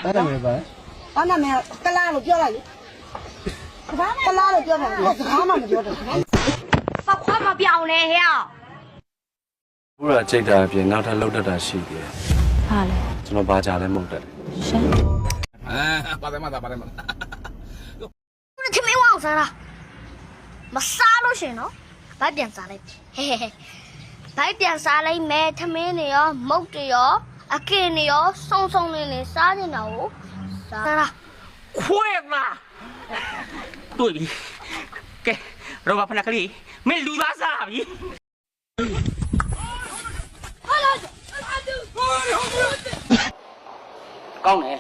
အဲ့ဒါပဲပါ ဘာနာမည်ကလာလို့ပြောလိုက်လေကလာလို့ပြောတယ်စကားမှမပြောတော့ဘာခွာမပြောင်းနဲ့ဟဲ့ ဘုရားကြိတ်တာအပြင်နောက်ထပ်လှုပ်တတ်တာရှိသေးတယ် ဟာလေ ကျွန်တော်ဘာကြလဲမဟုတ်တယ် ရှမ်း ပါတယ်မသားပါတယ်မသား ခမင်းဝအောင်စားတာမစားလို့ရှင်နော်ဗိုက်ပြန်စားလိုက်ဟဲ့ဗိုက်ပြန်စားလိုက်မဲထမင်းတွေရောမုတ်တွေရောအကင်တွေရောစုံစုံလေးလေးစားနေတာကိုစားတာ ခွေးမတွေ့ပြီကဲရောဘာဖနာကလေးမင်းလူသားစားပြီ ကောင်းတယ်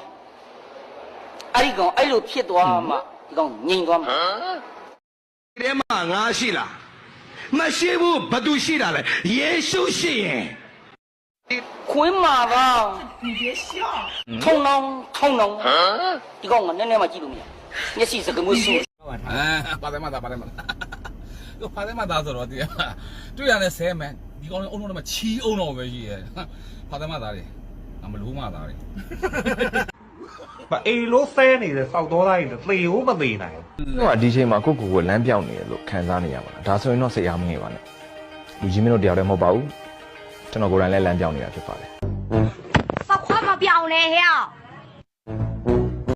အဲ့ဒီကောင်အဲ့လိုဖြစ်သွားမှဒီကောင်ငြိမ်သွားမှာ ဒီထဲမှာငါရှိလားမရှိဘူးဘသူရှိတာလဲယေရှုရှိရင် ခွင်းမာပါထုံနောင်ဒီကောင်ကနည်းနည်းမှကြည့်လို့မရမျက်စိစကမွေးဆူ ပါတယ်မသားပါတယ်မသားတို့ပါတယ်မသားဆိုတော့ဒီတွေ့ရတဲ့ဆဲမန်ဒီကောင်အုံတော့မှချီးအုံတော့ပဲရှိရဲ့ပါတယ်မသားတွေမလို့မသားတွေ အေလို့ဆဲနေတဲ့စောက်တော်သားတွေသေဦးမသေးနိုင် ကျွန်တော်ကဒီချိန်မှာကိုကိုလမ်းပြောင်းနေတယ်လို့ခံစားနေရပါလားဒါဆိုရင်တော့စိတ်အားမငယ်ပါနဲ့လူကြီးမင်းတို့တယောက်တည်းမဟုတ်ပါဘူးကျွန်တော်ကိုယ်တိုင်လည်းလမ်းပြောင်းနေတာဖြစ်ပါတယ် ဘာခွာမပြောင်းနဲ့ဟဲ့